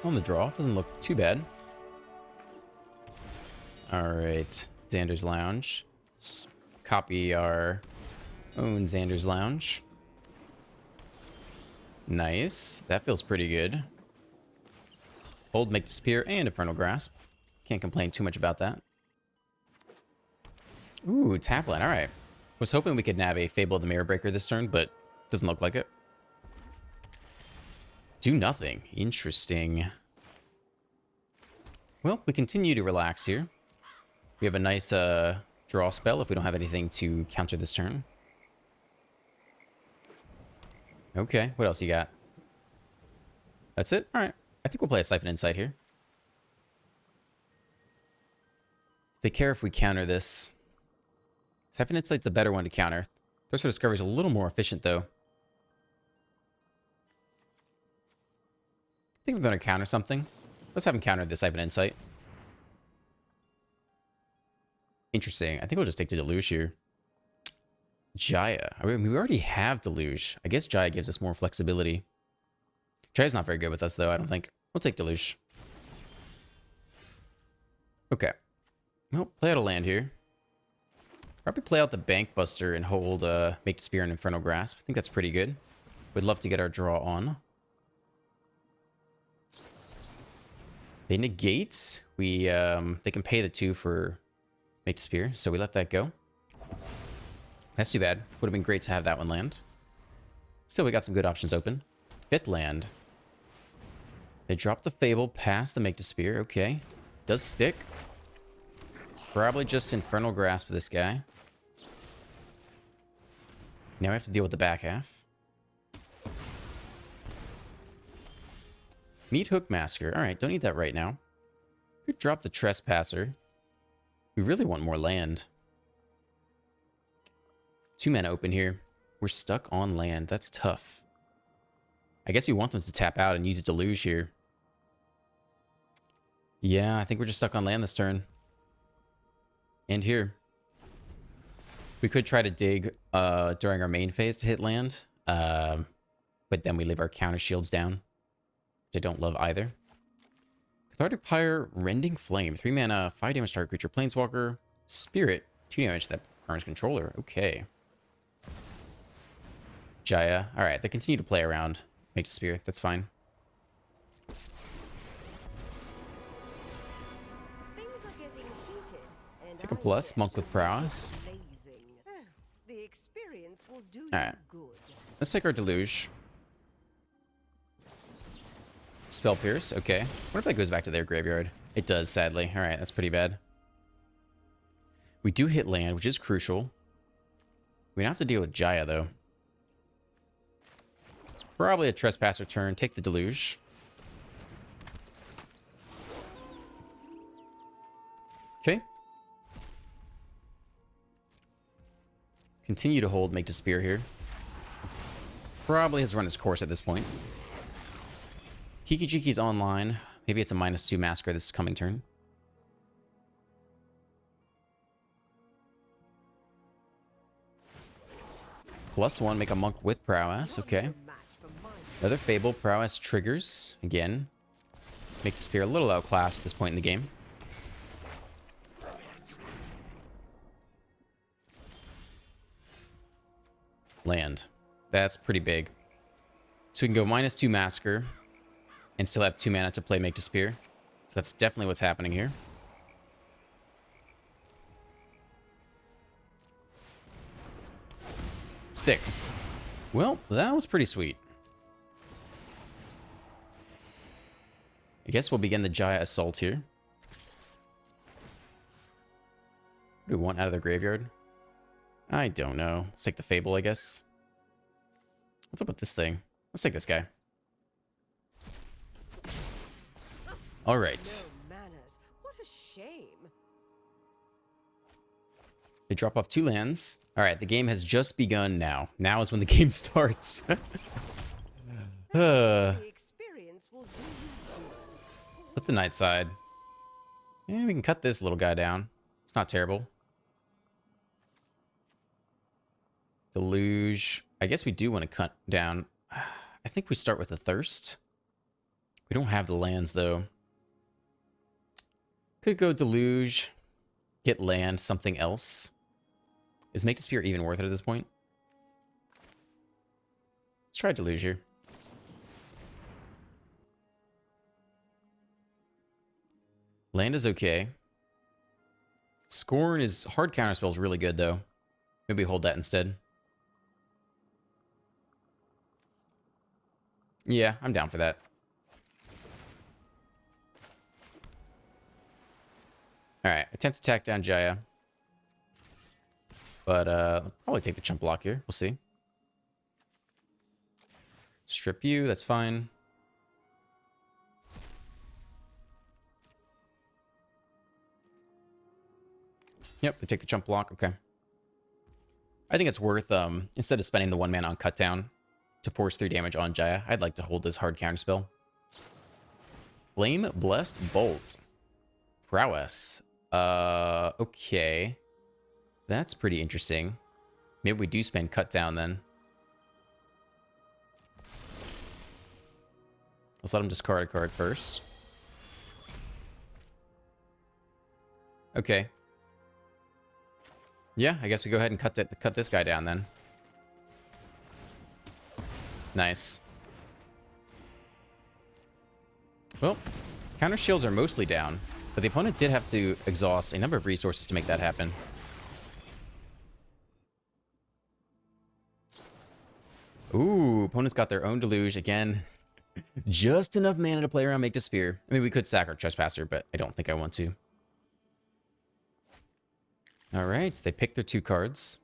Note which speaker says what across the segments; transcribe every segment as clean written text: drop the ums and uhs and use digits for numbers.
Speaker 1: On the draw. Doesn't look too bad. Alright. Xander's Lounge. Let's copy our own Xander's Lounge. Nice. That feels pretty good. Hold, make disappear, and Infernal Grasp. Can't complain too much about that. Ooh, Tapland. Alright. Was hoping we could nab a Fable of the Mirror Breaker this turn, but doesn't look like it. Do nothing. Interesting. Well, we continue to relax here. We have a nice draw spell if we don't have anything to counter this turn. Okay, what else you got? That's it? Alright. I think we'll play a Siphon Insight here. Do they care if we counter this? Siphon Insight's a better one to counter. Thirst for Discovery is a little more efficient, though. I think we're going to counter something. Let's have him counter the Siphon Insight. Interesting. I think we'll just take the Deluge here. Jaya. I mean, we already have Deluge. I guess Jaya gives us more flexibility. Jaya's not very good with us, though, I don't think. We'll take Deluge. Okay. Well, play out a land here. Probably play out the Bank Buster and hold Make Spear and Infernal Grasp. I think that's pretty good. We'd love to get our draw on. They negate. We they can pay the 2 for Make Spear, so we let that go. That's too bad. Would have been great to have that one land. Still, we got some good options open. 5th land. They drop the Fable past the Make to Spear. Okay. Does stick. Probably just Infernal Grasp for this guy. Now we have to deal with the back half. Meat Hook Masker. Alright, don't need that right now. Could drop the Trespasser. We really want more land. 2 mana open here. We're stuck on land. That's tough. I guess you want them to tap out and use a Deluge here. Yeah, I think we're just stuck on land this turn. And here. We could try to dig during our main phase to hit land. But then we leave our counter shields down. Which I don't love either. Cathartic Pyre, Rending Flame. 3 mana, 5 damage to target creature, Planeswalker. Spirit, 2 damage to that opponent's controller. Okay. Jaya. Alright, they continue to play around. Make the Spirit, that's fine. Take a plus, Monk with Prowess. Alright. Let's take our Deluge. Spell Pierce, okay. What if that goes back to their graveyard? It does, sadly. Alright, that's pretty bad. We do hit land, which is crucial. We don't have to deal with Jaya, though. It's probably a Trespasser turn. Take the Deluge. Okay. Continue to hold, make to Spear here. Probably has run its course at this point. Kiki Jiki's online. Maybe it's a -2 Massacre this coming turn. +1, make a Monk with Prowess. Okay. Another Fable. Prowess triggers. Again. Make the Spear a little outclassed at this point in the game. Land. That's pretty big. So we can go -2 Massacre and still have 2 mana to play Make to Spear. So that's definitely what's happening here. Sticks. Well, that was pretty sweet. I guess we'll begin the Jaya Assault here. What do we want out of their graveyard? I don't know. Let's take the Fable, I guess. What's up with this thing? Let's take this guy. All right.
Speaker 2: What a shame.
Speaker 1: They drop off 2 lands. All right, the game has just begun now. Now is when the game starts. Flip the Night Side. Yeah, we can cut this little guy down. It's not terrible. Deluge. I guess we do want to cut down. I think we start with the Thirst. We don't have the lands, though. Could go Deluge, get land, something else. Is Make the Spear even worth it at this point? Let's try Deluge here. Land is okay. Scorn is... Hard counterspell is really good, though. Maybe hold that instead. Yeah, I'm down for that. Alright, attempt to attack down Jaya. But, I'll probably take the chump block here. We'll see. Strip you, that's fine. Yep, we take the chump block, okay. I think it's worth, instead of spending the 1 mana on cut down to force 3 damage on Jaya, I'd like to hold this hard counterspell. Flame Blessed Bolt. Prowess. Okay. That's pretty interesting. Maybe we do spend cut down then. Let's let him discard a card first. Okay. Yeah, I guess we go ahead and cut this guy down then. Nice. Well, counter shields are mostly down, but the opponent did have to exhaust a number of resources to make that happen. Ooh, opponents got their own Deluge again. Just enough mana to play around Make the Spear. I mean, we could sack our Trespasser, but I don't think I want to. All right, they pick their 2 cards.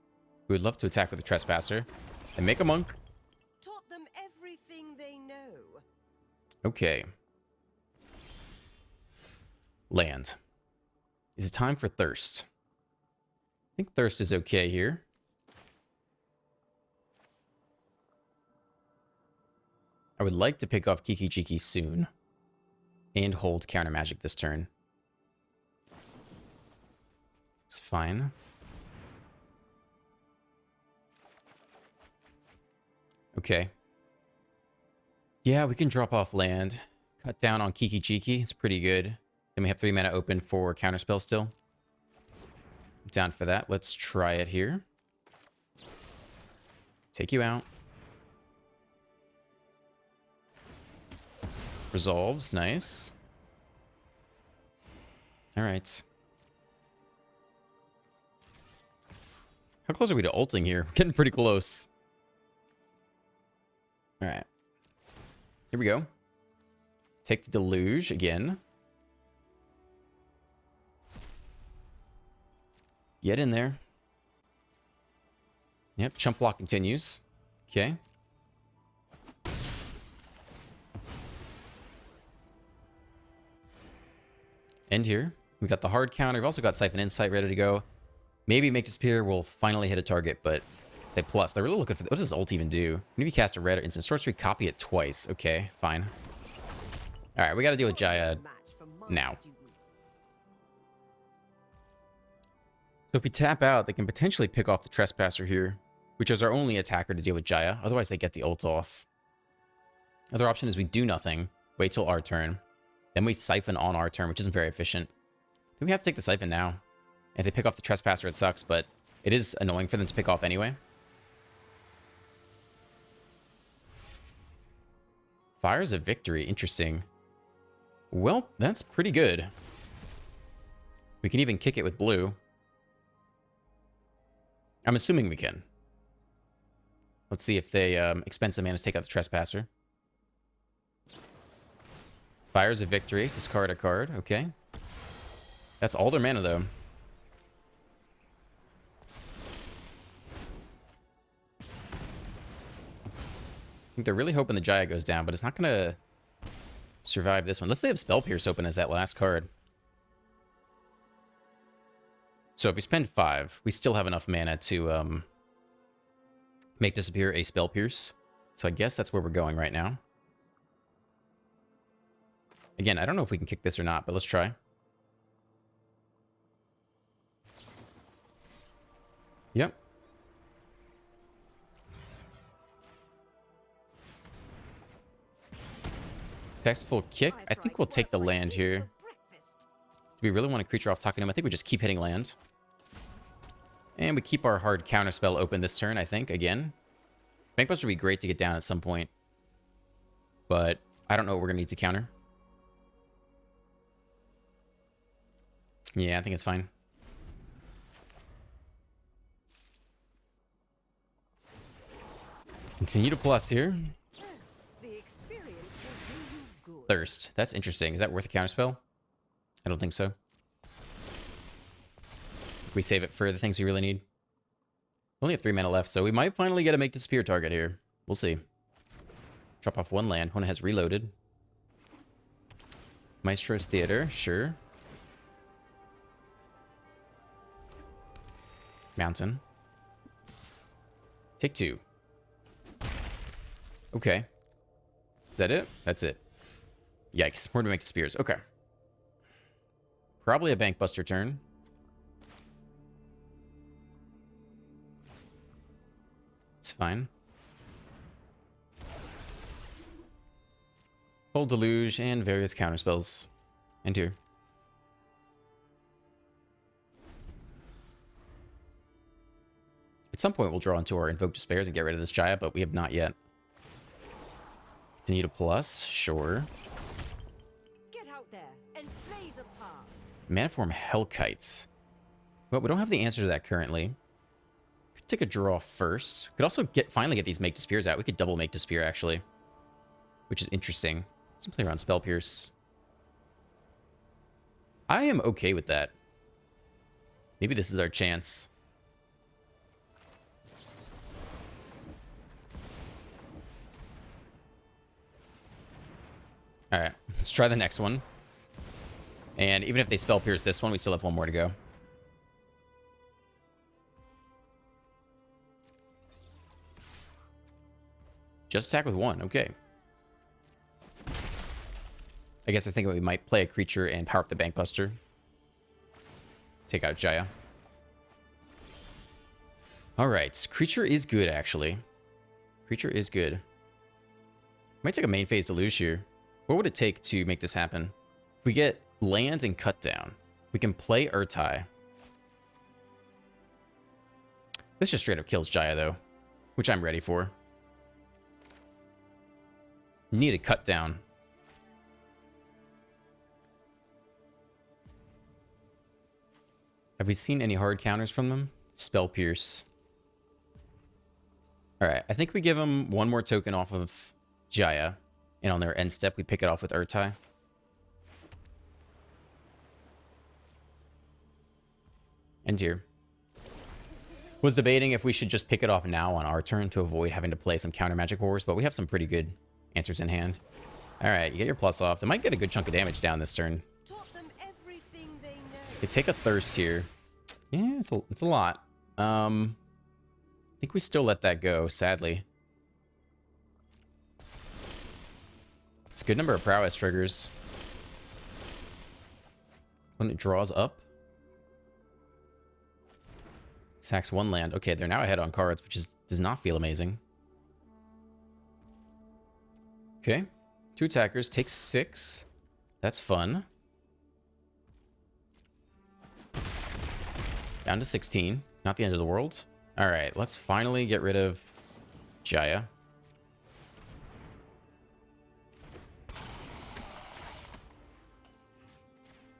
Speaker 1: We would love to attack with a Trespasser and make a monk.
Speaker 2: Taught them everything they know.
Speaker 1: Okay. Land. Is it time for Thirst? I think Thirst is okay here. I would like to pick off Kiki Jiki soon and hold Counter Magic this turn. It's fine. Okay. Yeah, we can drop off land. Cut down on Kiki Jiki. It's pretty good. Then we have 3 mana open for Counterspell still. Down for that. Let's try it here. Take you out. Resolves. Nice. All right. How close are we to ulting here? We're getting pretty close. All right. Here we go. Take the Deluge again. Get in there. Yep, chump block continues. Okay. End here. We got the hard counter. We've also got Siphon Insight ready to go. Maybe Make the Spear will finally hit a target, but they plus. They're really looking for... What does ult even do? Maybe you cast a red or instant sorcery, copy it twice. Okay, fine. All right, we got to deal with Jaya now. So if we tap out, they can potentially pick off the Trespasser here, which is our only attacker to deal with Jaya. Otherwise, they get the ult off. Other option is we do nothing, wait till our turn. Then we Siphon on our turn, which isn't very efficient. Then we have to take the Siphon now. If they pick off the Trespasser, it sucks, but it is annoying for them to pick off anyway. Fires of Victory. Interesting. Well, that's pretty good. We can even kick it with blue. I'm assuming we can. Let's see if they expend some mana to take out the Trespasser. Fires of Victory. Discard a card. Okay. That's all their mana, though. I think they're really hoping the Jaya goes down, but it's not going to survive this one. Let's say they have Spell Pierce open as that last card. So if we spend 5, we still have enough mana to make disappear a Spell Pierce. So I guess that's where we're going right now. Again, I don't know if we can kick this or not, but let's try. Yep. Successful kick. I think we'll take the land here. Do we really want to creature off talking to him? I think we just keep hitting land. And we keep our hard counterspell open this turn, I think, again. Bankbuster would be great to get down at some point. But I don't know what we're going to need to counter. Yeah, I think it's fine. Continue to plus here. Thirst. That's interesting. Is that worth a counterspell? I don't think so. We save it for the things we really need. Only have 3 mana left, so we might finally get a make disappear target here. We'll see. Drop off 1 land. One has reloaded. Maestro's Theater, sure. Mountain. Take 2. Okay. Is that it? That's it. Yikes. More to make spears. Okay. Probably a Bankbuster turn. It's fine. Hold Deluge and various counterspells. Enter. At some point, we'll draw into our Invoke Despairs and get rid of this Jaya, but we have not yet. Continue to plus, sure.
Speaker 2: Get out there and blaze a path.
Speaker 1: Manaform Hellkites. Well, we don't have the answer to that currently. Could take a draw first. Could also finally get these Make Despairs out. We could double Make Despair, actually. Which is interesting. Let's play around Spell Pierce. I am okay with that. Maybe this is our chance. Alright, let's try the next one. And even if they Spell Pierce this one, we still have 1 more to go. Just attack with 1, okay. I guess I think we might play a creature and power up the Bankbuster. Take out Jaya. Alright, creature is good, actually. Creature is good. Might take a main phase Deluge here. What would it take to make this happen? If we get land and cut down, we can play Urtai. This just straight up kills Jaya, though, which I'm ready for. Need a cut down. Have we seen any hard counters from them? Spell Pierce. Alright, I think we give them 1 more token off of Jaya. And on their end step, we pick it off with Urtai. End here. Was debating if we should just pick it off now on our turn to avoid having to play some counter magic horrors, but we have some pretty good answers in hand. Alright, you get your plus off. They might get a good chunk of damage down this turn.
Speaker 2: Taught them everything they know.
Speaker 1: They take a Thirst here. Yeah, it's a lot. I think we still let that go, sadly. It's a good number of prowess triggers. When it draws up. Sacks 1 land. Okay, they're now ahead on cards, which does not feel amazing. Okay. 2 attackers. Takes 6. That's fun. Down to 16. Not the end of the world. Alright, let's finally get rid of Jaya.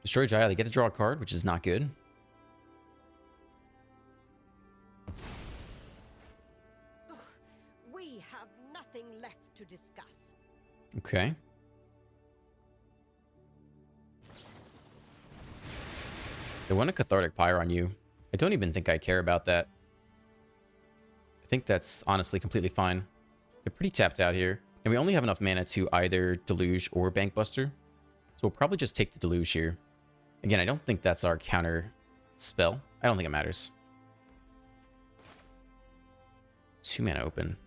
Speaker 1: Destroy Jaya. They get to draw a card, which is not good.
Speaker 2: We have nothing left to discuss.
Speaker 1: Okay. They want a Cathartic Pyre on you. I don't even think I care about that. I think that's honestly completely fine. They're pretty tapped out here. And we only have enough mana to either Deluge or Bankbuster. So we'll probably just take the Deluge here. Again, I don't think that's our counter spell. I don't think it matters. 2 mana open.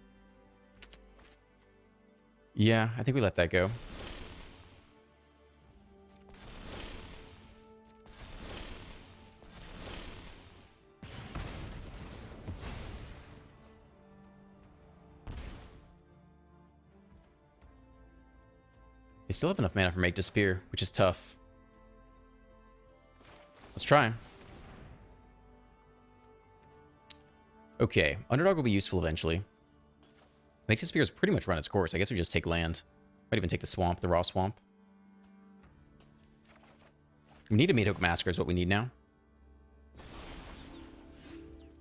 Speaker 1: Yeah, I think we let that go. They still have enough mana for Make Disappear, which is tough. Let's try. Okay, Underdog will be useful eventually. Make Disappear has pretty much run its course. I guess we just take land. Might even take the swamp, the raw swamp. We need a Meathook Massacre is what we need now.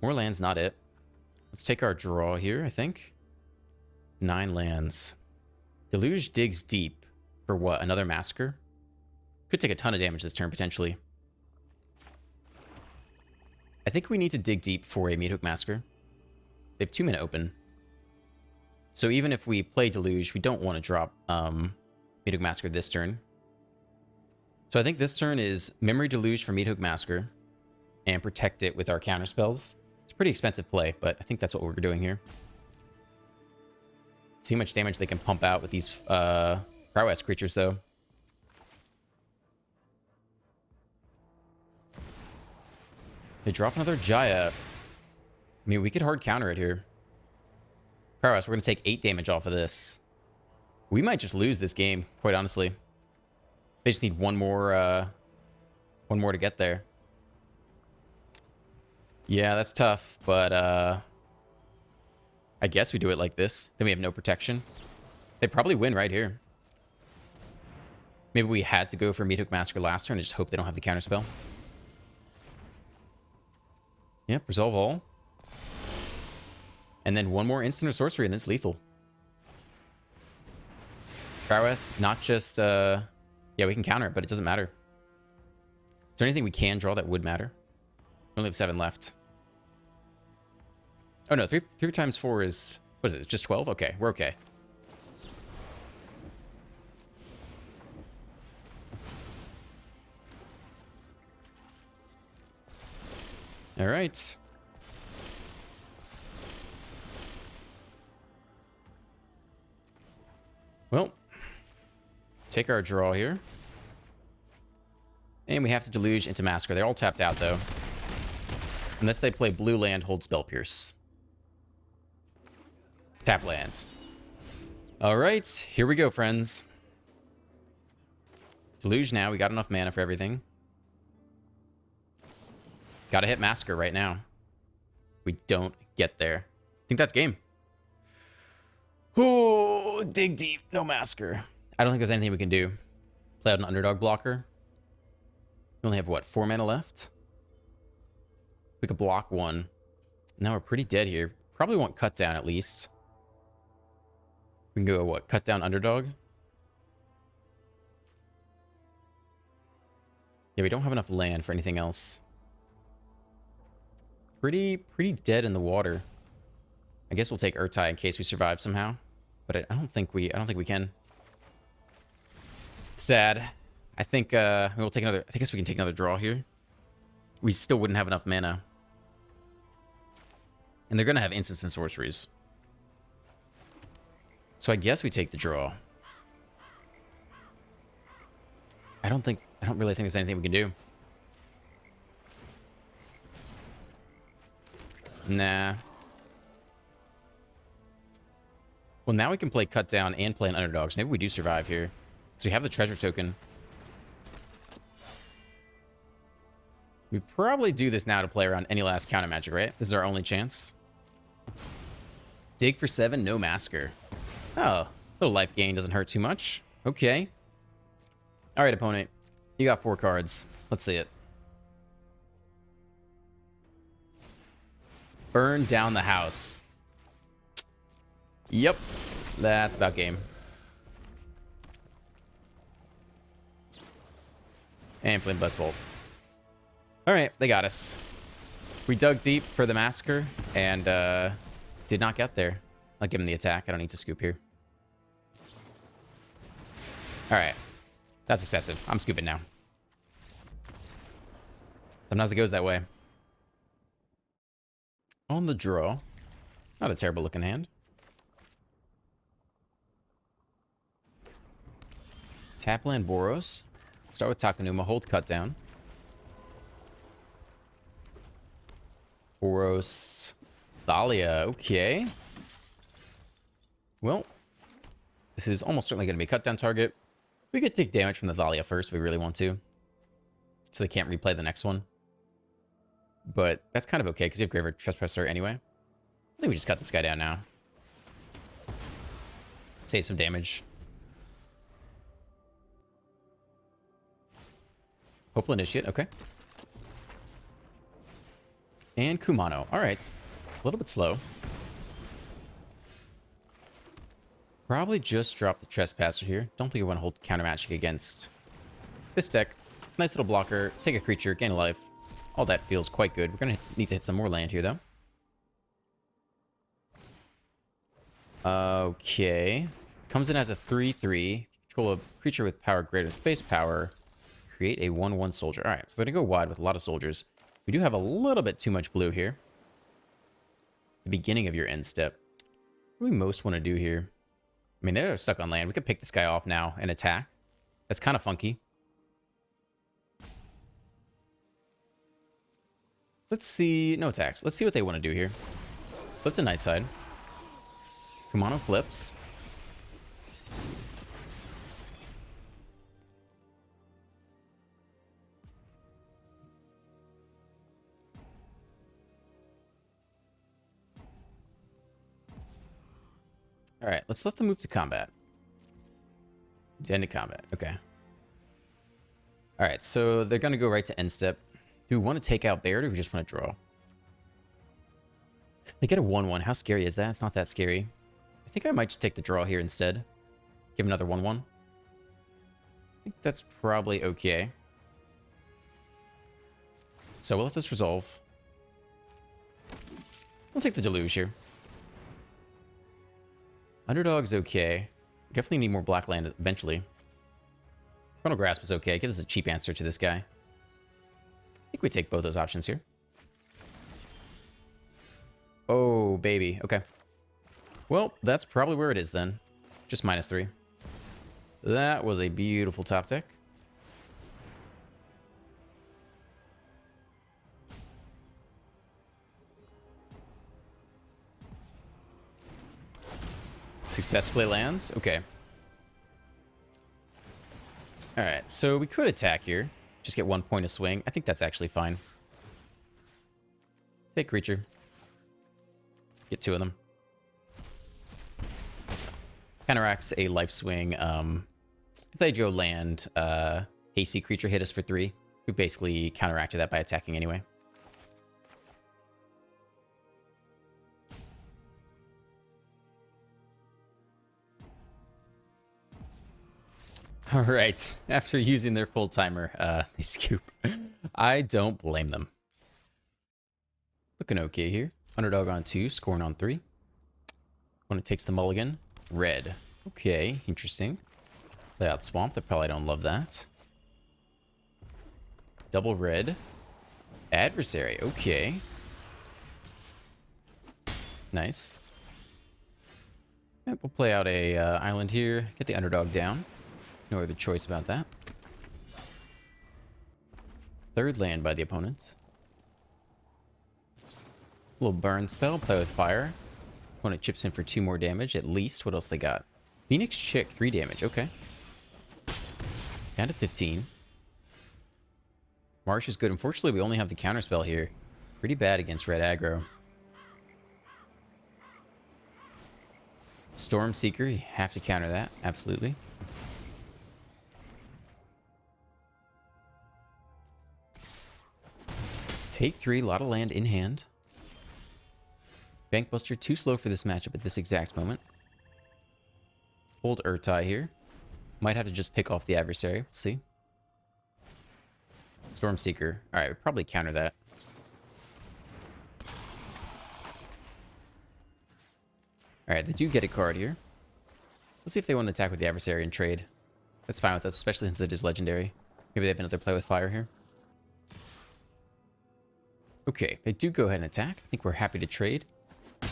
Speaker 1: More land's not it. Let's take our draw here, I think. 9 lands. Deluge digs deep for what? Another Massacre? Could take a ton of damage this turn, potentially. I think we need to dig deep for a Meathook Massacre. They have 2 mana open. So even if we play Deluge, we don't want to drop Meathook Massacre this turn. So I think this turn is Memory Deluge for Meathook Massacre and protect it with our counterspells. It's a pretty expensive play, but I think that's what we're doing here. See how much damage they can pump out with these prowess creatures, though. They drop another Jaya. I mean, we could hard counter it here. Prowess, we're going to take 8 damage off of this. We might just lose this game, quite honestly. They just need one more to get there. Yeah, that's tough, but I guess we do it like this. Then we have no protection. They probably win right here. Maybe we had to go for Meathook Massacre last turn and just hope they don't have the counterspell. Yep, resolve all. And then one more instant or sorcery and then it's lethal. Prowess, not just yeah, we can counter it, but it doesn't matter. Is there anything we can draw that would matter? We only have 7 left. Oh no, 3 times 4 is... What is it? It's just 12? Okay, we're okay. Alright. Well, take our draw here. And we have to Deluge into Massacre. They're all tapped out, though. Unless they play blue land, hold Spell Pierce. Tap lands. Alright, here we go, friends. Deluge now. We got enough mana for everything. Gotta hit Massacre right now. We don't get there. I think that's game. Oh, dig deep. No Massacre. I don't think there's anything we can do. Play out an Underdog blocker. We only have, what, 4 mana left? We could block 1. Now we're pretty dead here. Probably want cut down at least. We can go, what, cut down Underdog? Yeah, we don't have enough land for anything else. Pretty dead in the water. I guess we'll take Urtai in case we survive somehow. But I don't think we can. Sad. I think we'll take another... I guess we can take another draw here. We still wouldn't have enough mana. And they're going to have instants and sorceries. So I guess we take the draw. I don't really think there's anything we can do. Nah. Well, now we can play cut down and play an Underdogs. Maybe we do survive here. So we have the treasure token. We probably do this now to play around any last counter magic, right? This is our only chance. Dig for 7, no Massacre. Oh, little life gain doesn't hurt too much. Okay. All right, opponent. You got 4 cards. Let's see it. Burn down the house. Yep. That's about game. And Flint Buzzbolt. Alright, they got us. We dug deep for the Massacre and did not get there. I'll give him the attack. I don't need to scoop here. Alright. That's excessive. I'm scooping now. Sometimes it goes that way. On the draw. Not a terrible looking hand. Tapland Boros. Start with Takenuma. Hold cut down. Boros. Thalia. Okay. Well, this is almost certainly going to be a cut down target. We could take damage from the Thalia first if we really want to. So they can't replay the next one. But that's kind of okay because you have Graver Trespasser anyway. I think we just cut this guy down now. Save some damage. Hopeful Initiate, okay. And Kumano. Alright. A little bit slow. Probably just drop the Trespasser here. Don't think we want to hold counter magic against this deck. Nice little blocker. Take a creature, gain a life. All that feels quite good. We're going to need to hit some more land here, though. Okay. Comes in as a 3/3. Control a creature with power greater than space power. Create a 1/1 soldier. All right, so they're going to go wide with a lot of soldiers. We do have a little bit too much blue here. The beginning of your end step. What do we most want to do here? I mean, they're stuck on land. We could pick this guy off now and attack. That's kind of funky. Let's see. No attacks. Let's see what they want to do here. Flip to Nightside. Kumano flips. All right, let's let them move to combat. To end of combat. Okay. All right, so they're going to go right to end step. Do we want to take out Baird or do we just want to draw? They get a 1/1. How scary is that? It's not that scary. I think I might just take the draw here instead. Give another 1/1. I think that's probably okay. So we'll let this resolve. We'll take the Deluge here. Underdog's okay. We definitely need more black land eventually. Frontal Grasp is okay. Give us a cheap answer to this guy. I think we take both those options here. Oh, baby. Okay. Well, that's probably where it is then. Just -3. That was a beautiful top deck. Successfully lands. Okay. Alright, so we could attack here. Just get 1 point of swing. I think that's actually fine. Take creature. Get 2 of them. Counteracts a life swing. If they go land, hasty creature hit us for 3. We basically counteracted that by attacking anyway. All right, after using their full timer, they scoop. I don't blame them. Looking okay here. Underdog on 2, scoring on 3. When it takes the mulligan, red. Okay, interesting. Play out Swamp, they probably don't love that. Double red. Adversary, okay. Nice. Yep, we'll play out a island here, get the underdog down. No other choice about that. Third land by the opponent. Little burn spell, play with fire. Opponent chips in for 2 more damage at least. What else they got? Phoenix Chick, 3 damage, okay. Down to 15. Marsh is good. Unfortunately, we only have the counter spell here. Pretty bad against red aggro. Storm Seeker, you have to counter that, absolutely. Take 3, a lot of land in hand. Bankbuster, too slow for this matchup at this exact moment. Hold Urtai here. Might have to just pick off the adversary. We'll see. Stormseeker. Alright, we'll probably counter that. Alright, they do get a card here. Let's see if they want to attack with the adversary and trade. That's fine with us, especially since it is legendary. Maybe they have another play with fire here. Okay, they do go ahead and attack. I think we're happy to trade.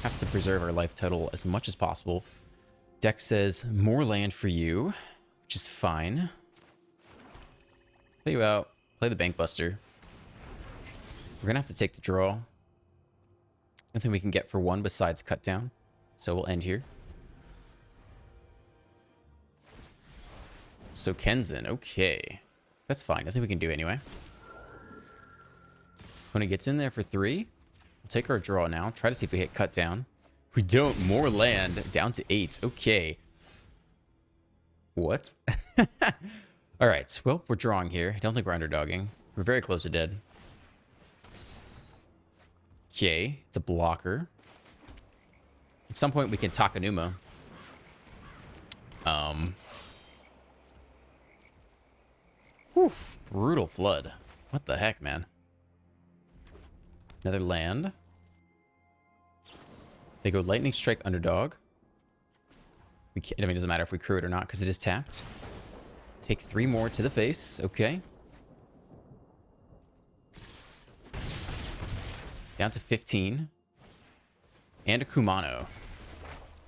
Speaker 1: Have to preserve our life total as much as possible. Deck says, more land for you, which is fine. Tell you out, play the Bankbuster. We're going to have to take the draw. Nothing we can get for 1 besides cut down. So we'll end here. So Kenzin, okay. That's fine. I think we can do anyway. When it gets in there for 3, we'll take our draw now. Try to see if we hit cut down. We don't. More land. Down to 8. Okay. What? All right. Well, we're drawing here. I don't think we're underdogging. We're very close to dead. Okay. It's a blocker. At some point, we can Takanuma. Oof. Brutal flood. What the heck, man? Another land. They go lightning strike underdog. We can't, I mean, it doesn't matter if we crew it or not because it is tapped. Take 3 more to the face. Okay. Down to 15. And a Kumano.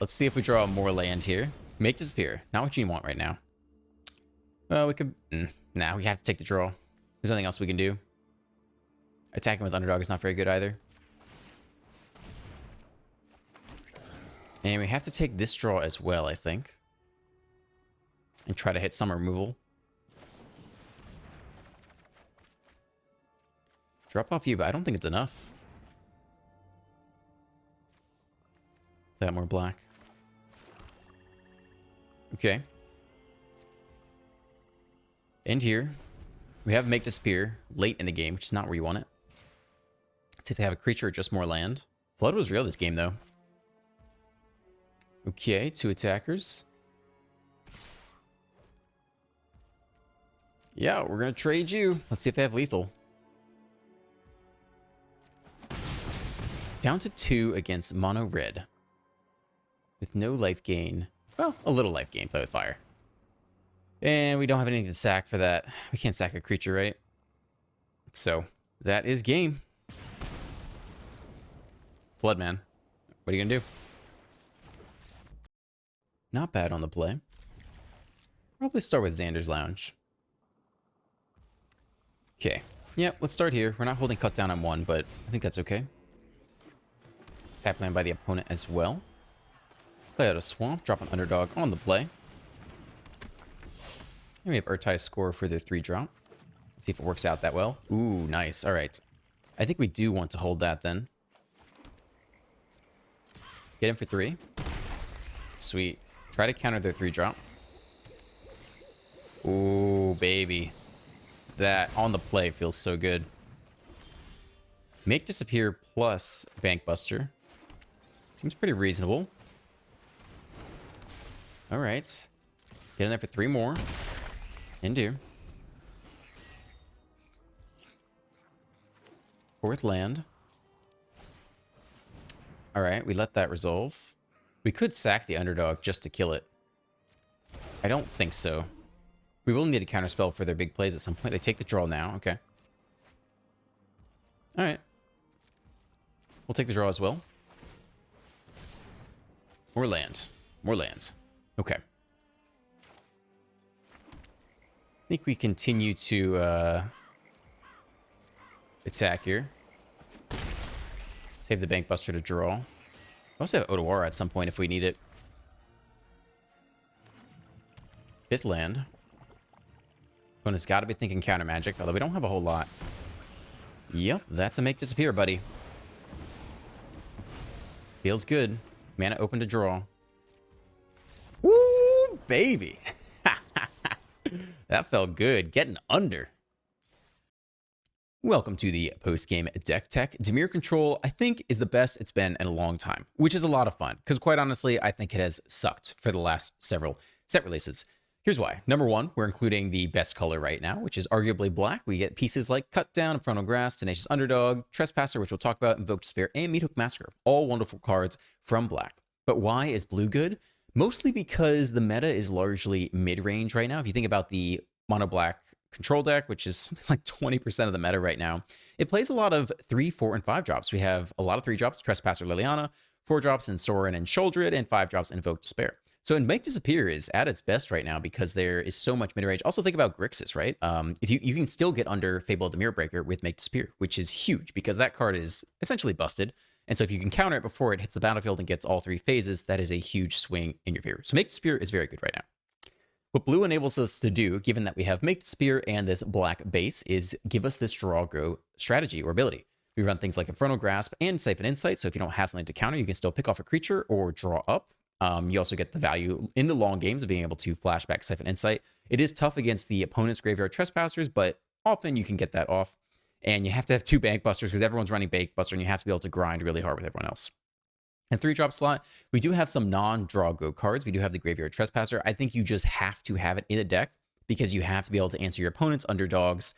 Speaker 1: Let's see if we draw more land here. Make disappear. Not what you want right now. We could... Nah, we have to take the draw. There's nothing else we can do. Attacking with underdog is not very good either. And we have to take this draw as well, I think. And try to hit some removal. Drop off you, but I don't think it's enough. Play out more black. Okay. And here, we have Make Disappear late in the game, which is not where you want it. Let's see if they have a creature or just more land. Flood was real this game, though. Okay, 2 attackers. Yeah, we're going to trade you. Let's see if they have lethal. Down to 2 against mono red. With no life gain. Well, a little life gain. Play with fire. And we don't have anything to sack for that. We can't sack a creature, right? So, that is game. Floodman. What are you going to do? Not bad on the play. Probably start with Xander's Lounge. Okay. Yeah, let's start here. We're not holding cut down on 1, but I think that's okay. Tap land by the opponent as well. Play out a swamp, drop an underdog on the play. And we have Urtai's score for their 3-drop. See if it works out that well. Ooh, nice. All right. I think we do want to hold that then. Get him for 3. Sweet. Try to counter their 3-drop. Ooh, baby. That on the play feels so good. Make Disappear plus Bank Buster. Seems pretty reasonable. All right. Get in there for 3 more. Into. 4th land. All right, we let that resolve. We could sack the underdog just to kill it. I don't think so. We will need a counterspell for their big plays at some point. They take the draw now. Okay. All right. We'll take the draw as well. More lands. More lands. Okay. I think we continue to attack here. Save the Bank Buster to draw. We also have Otawara at some point if we need it. 5th land. Opponent's got to be thinking counter magic, although we don't have a whole lot. Yep, that's a Make Disappear, buddy. Feels good. Mana open to draw. Woo, baby. That felt good. Getting under. Welcome to the post-game deck tech. DIMIR control, I think, is the best it's been in a long time, which is a lot of fun, because quite honestly, I think it has sucked for the last several set releases. Here's why. Number 1, we're including the best color right now, which is arguably black. We get pieces like Cut Down, Frontal Grass, Tenacious Underdog, Trespasser, which we'll talk about, Invoke Despair, and Meathook Massacre. All wonderful cards from black. But why is blue good? Mostly because the meta is largely mid-range right now. If you think about the mono-black control deck, which is something like 20% of the meta right now, it plays a lot of 3, 4, and 5 drops. We have a lot of 3 drops, Trespasser Liliana, 4 drops in Sorin and Sheoldred, and 5 drops in Invoke Despair. So Make Disappear is at its best right now because there is so much mid-range. Also think about Grixis, right? If you can still get under Fable of the Mirror Breaker with Make Disappear, which is huge because that card is essentially busted. And so if you can counter it before it hits the battlefield and gets all 3 phases, that is a huge swing in your favor. So Make Disappear is very good right now. What blue enables us to do, given that we have Make Spear and this black base, is give us this draw go strategy or ability. We run things like Infernal Grasp and Siphon Insight, so if you don't have something to counter, you can still pick off a creature or draw up. You also get the value in the long games of being able to flashback Siphon Insight. It is tough against the opponent's Graveyard Trespassers, but often you can get that off. And you have to have 2 Bank Busters because everyone's running Bank Buster, and you have to be able to grind really hard with everyone else. And 3-drop slot, we do have some non-draw go cards. We do have the Graveyard Trespasser. I think you just have to have it in the deck because you have to be able to answer your opponent's underdogs.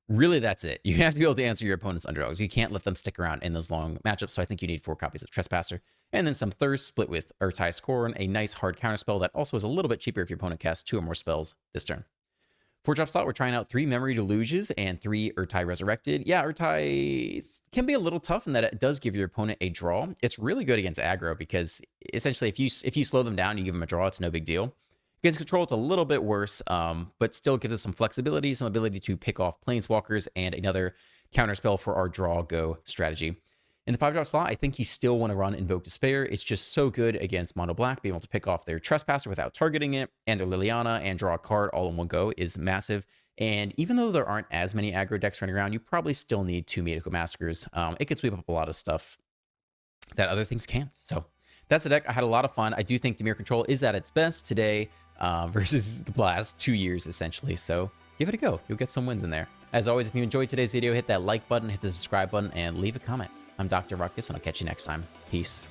Speaker 1: Really, that's it. You have to be able to answer your opponent's underdogs. You can't let them stick around in those long matchups. So I think you need 4 copies of Trespasser. And then some Thirst split with Urtai Scorn, a nice hard counterspell that also is a little bit cheaper if your opponent casts 2 or more spells this turn. 4-drop slot, we're trying out 3 Memory Deluges and 3 Urtai Resurrected. Yeah, Urtai can be a little tough in that it does give your opponent a draw. It's really good against aggro because essentially if you slow them down, you give them a draw, it's no big deal. Against control, it's a little bit worse, but still gives us some flexibility, some ability to pick off Planeswalkers, and another counterspell for our draw-go strategy. In the 5-drop slot, I think you still want to run Invoke Despair. It's just so good against Mono Black. Being able to pick off their Trespasser without targeting it, and their Liliana, and draw a card all in one go is massive. And even though there aren't as many aggro decks running around, you probably still need 2 Medical Massacres. It can sweep up a lot of stuff that other things can't. So that's the deck. I had a lot of fun. I do think DIMIR Control is at its best today versus the last 2 years, essentially. So give it a go. You'll get some wins in there. As always, if you enjoyed today's video, hit that like button, hit the subscribe button, and leave a comment. I'm Dr. Ruckus, and I'll catch you next time. Peace.